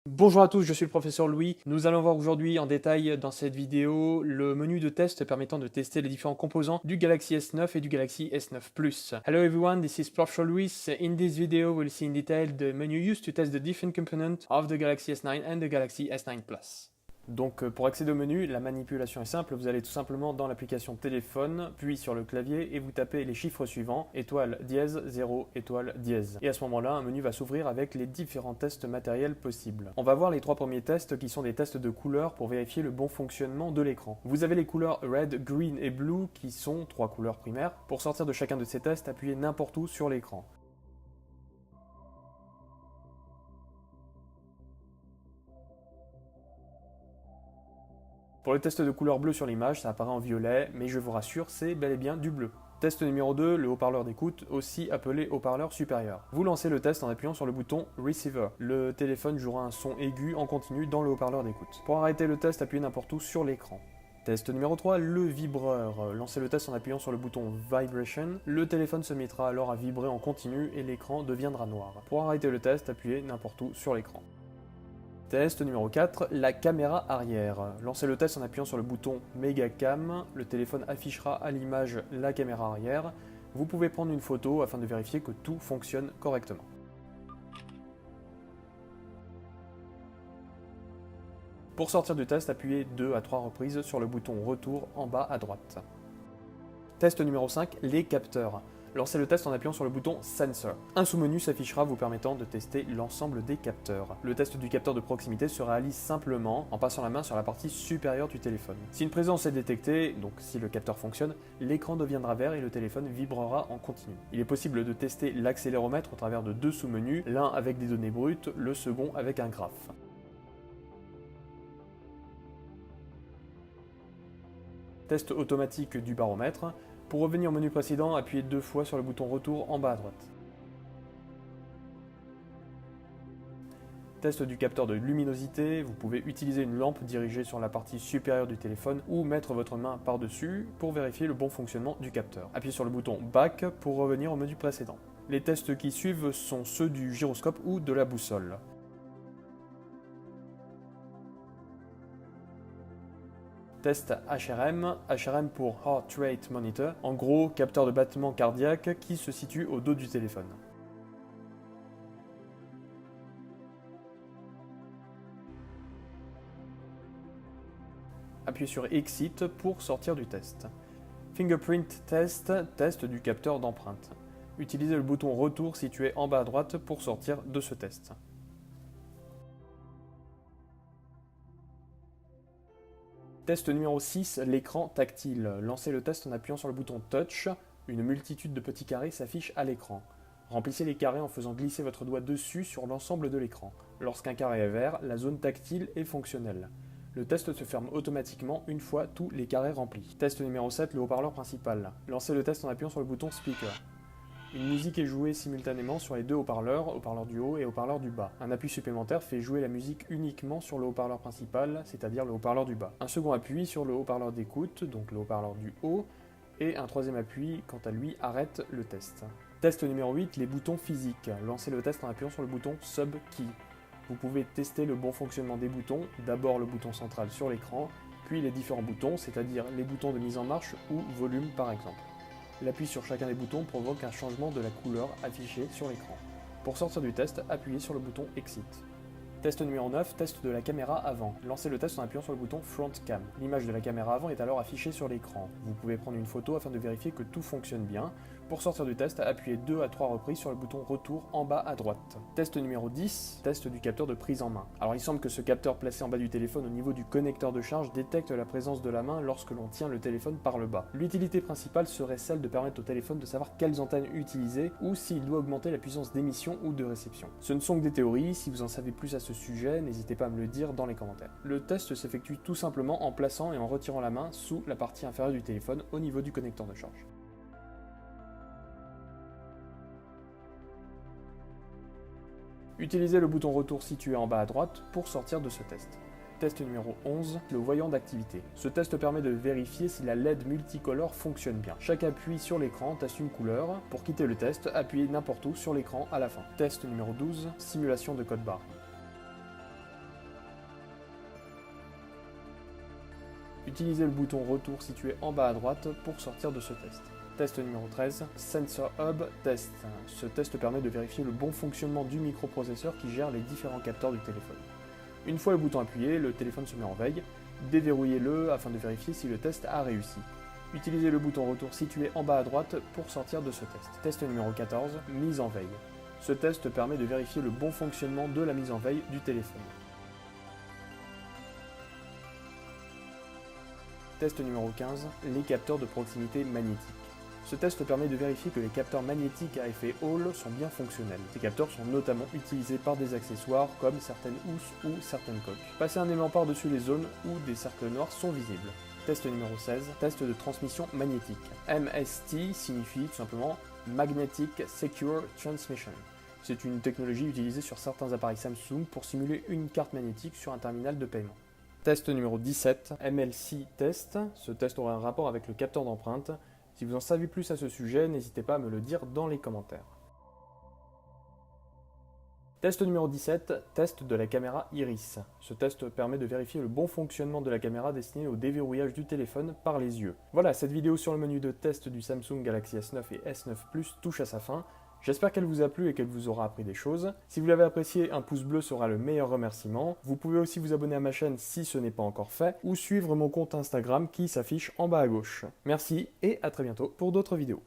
Bonjour à tous, je suis le professeur Louis. Nous allons voir aujourd'hui en détail dans cette vidéo le menu de test permettant de tester les différents composants du Galaxy S9 et du Galaxy S9 Plus. Hello everyone, this is Professor Louis. In this video we'll see in detail the menu used to test the different components of the Galaxy S9 and the Galaxy S9 Plus. Donc pour accéder au menu, la manipulation est simple, vous allez tout simplement dans l'application téléphone, puis sur le clavier et vous tapez les chiffres suivants, étoile dièse 0, étoile dièse. Et à ce moment-là, un menu va s'ouvrir avec les différents tests matériels possibles. On va voir les trois premiers tests qui sont des tests de couleurs pour vérifier le bon fonctionnement de l'écran. Vous avez les couleurs Red, Green et Blue qui sont trois couleurs primaires. Pour sortir de chacun de ces tests, appuyez n'importe où sur l'écran. Pour le test de couleur bleue sur l'image, ça apparaît en violet, mais je vous rassure, c'est bel et bien du bleu. Test numéro 2, le haut-parleur d'écoute, aussi appelé haut-parleur supérieur. Vous lancez le test en appuyant sur le bouton Receiver. Le téléphone jouera un son aigu en continu dans le haut-parleur d'écoute. Pour arrêter le test, appuyez n'importe où sur l'écran. Test numéro 3, le vibreur. Lancez le test en appuyant sur le bouton Vibration. Le téléphone se mettra alors à vibrer en continu et l'écran deviendra noir. Pour arrêter le test, appuyez n'importe où sur l'écran. Test numéro 4, la caméra arrière. Lancez le test en appuyant sur le bouton Mega Cam. Le téléphone affichera à l'image la caméra arrière. Vous pouvez prendre une photo afin de vérifier que tout fonctionne correctement. Pour sortir du test, appuyez 2 à 3 reprises sur le bouton Retour en bas à droite. Test numéro 5, les capteurs. Lancez le test en appuyant sur le bouton Sensor. Un sous-menu s'affichera vous permettant de tester l'ensemble des capteurs. Le test du capteur de proximité se réalise simplement en passant la main sur la partie supérieure du téléphone. Si une présence est détectée, donc si le capteur fonctionne, l'écran deviendra vert et le téléphone vibrera en continu. Il est possible de tester l'accéléromètre au travers de deux sous-menus, l'un avec des données brutes, le second avec un graphe. Test automatique du baromètre. Pour revenir au menu précédent, appuyez 2 fois sur le bouton Retour en bas à droite. Test du capteur de luminosité, vous pouvez utiliser une lampe dirigée sur la partie supérieure du téléphone ou mettre votre main par-dessus pour vérifier le bon fonctionnement du capteur. Appuyez sur le bouton Back pour revenir au menu précédent. Les tests qui suivent sont ceux du gyroscope ou de la boussole. Test HRM pour Heart Rate Monitor, en gros capteur de battement cardiaque qui se situe au dos du téléphone. Appuyez sur Exit pour sortir du test. Fingerprint Test, test du capteur d'empreinte. Utilisez le bouton Retour situé en bas à droite pour sortir de ce test. Test numéro 6, l'écran tactile. Lancez le test en appuyant sur le bouton Touch. Une multitude de petits carrés s'affiche à l'écran. Remplissez les carrés en faisant glisser votre doigt dessus sur l'ensemble de l'écran. Lorsqu'un carré est vert, la zone tactile est fonctionnelle. Le test se ferme automatiquement une fois tous les carrés remplis. Test numéro 7, le haut-parleur principal. Lancez le test en appuyant sur le bouton Speaker. Une musique est jouée simultanément sur les deux haut-parleurs du haut et haut-parleur du bas. Un appui supplémentaire fait jouer la musique uniquement sur le haut-parleur principal, c'est-à-dire le haut-parleur du bas. Un second appui sur le haut-parleur d'écoute, donc le haut-parleur du haut, et un troisième appui, quant à lui, arrête le test. Test numéro 8, les boutons physiques. Lancez le test en appuyant sur le bouton Sub Key. Vous pouvez tester le bon fonctionnement des boutons, d'abord le bouton central sur l'écran, puis les différents boutons, c'est-à-dire les boutons de mise en marche ou volume par exemple. L'appui sur chacun des boutons provoque un changement de la couleur affichée sur l'écran. Pour sortir du test, appuyez sur le bouton Exit. Test numéro 9, test de la caméra avant. Lancez le test en appuyant sur le bouton Front Cam. L'image de la caméra avant est alors affichée sur l'écran. Vous pouvez prendre une photo afin de vérifier que tout fonctionne bien. Pour sortir du test, appuyez 2 à 3 reprises sur le bouton Retour en bas à droite. Test numéro 10, test du capteur de prise en main. Alors il semble que ce capteur placé en bas du téléphone au niveau du connecteur de charge détecte la présence de la main lorsque l'on tient le téléphone par le bas. L'utilité principale serait celle de permettre au téléphone de savoir quelles antennes utiliser ou s'il doit augmenter la puissance d'émission ou de réception. Ce ne sont que des théories, si vous en savez plus à ce sujet, n'hésitez pas à me le dire dans les commentaires. Le test s'effectue tout simplement en plaçant et en retirant la main sous la partie inférieure du téléphone au niveau du connecteur de charge. Utilisez le bouton retour situé en bas à droite pour sortir de ce test. Test numéro 11, le voyant d'activité. Ce test permet de vérifier si la LED multicolore fonctionne bien. Chaque appui sur l'écran teste une couleur. Pour quitter le test, appuyez n'importe où sur l'écran à la fin. Test numéro 12, simulation de code barre. Utilisez le bouton retour situé en bas à droite pour sortir de ce test. Test numéro 13, Sensor Hub Test. Ce test permet de vérifier le bon fonctionnement du microprocesseur qui gère les différents capteurs du téléphone. Une fois le bouton appuyé, le téléphone se met en veille. Déverrouillez-le afin de vérifier si le test a réussi. Utilisez le bouton retour situé en bas à droite pour sortir de ce test. Test numéro 14, mise en veille. Ce test permet de vérifier le bon fonctionnement de la mise en veille du téléphone. Test numéro 15, les capteurs de proximité magnétique. Ce test permet de vérifier que les capteurs magnétiques à effet Hall sont bien fonctionnels. Ces capteurs sont notamment utilisés par des accessoires comme certaines housses ou certaines coques. Passez un aimant par-dessus les zones où des cercles noirs sont visibles. Test numéro 16, test de transmission magnétique. MST signifie tout simplement Magnetic Secure Transmission. C'est une technologie utilisée sur certains appareils Samsung pour simuler une carte magnétique sur un terminal de paiement. Test numéro 17, MLC Test. Ce test aura un rapport avec le capteur d'empreinte. Si vous en savez plus à ce sujet, n'hésitez pas à me le dire dans les commentaires. Test numéro 17, test de la caméra iris. Ce test permet de vérifier le bon fonctionnement de la caméra destinée au déverrouillage du téléphone par les yeux. Voilà, cette vidéo sur le menu de test du Samsung Galaxy S9 et S9 Plus touche à sa fin. J'espère qu'elle vous a plu et qu'elle vous aura appris des choses. Si vous l'avez apprécié, un pouce bleu sera le meilleur remerciement. Vous pouvez aussi vous abonner à ma chaîne si ce n'est pas encore fait, ou suivre mon compte Instagram qui s'affiche en bas à gauche. Merci et à très bientôt pour d'autres vidéos.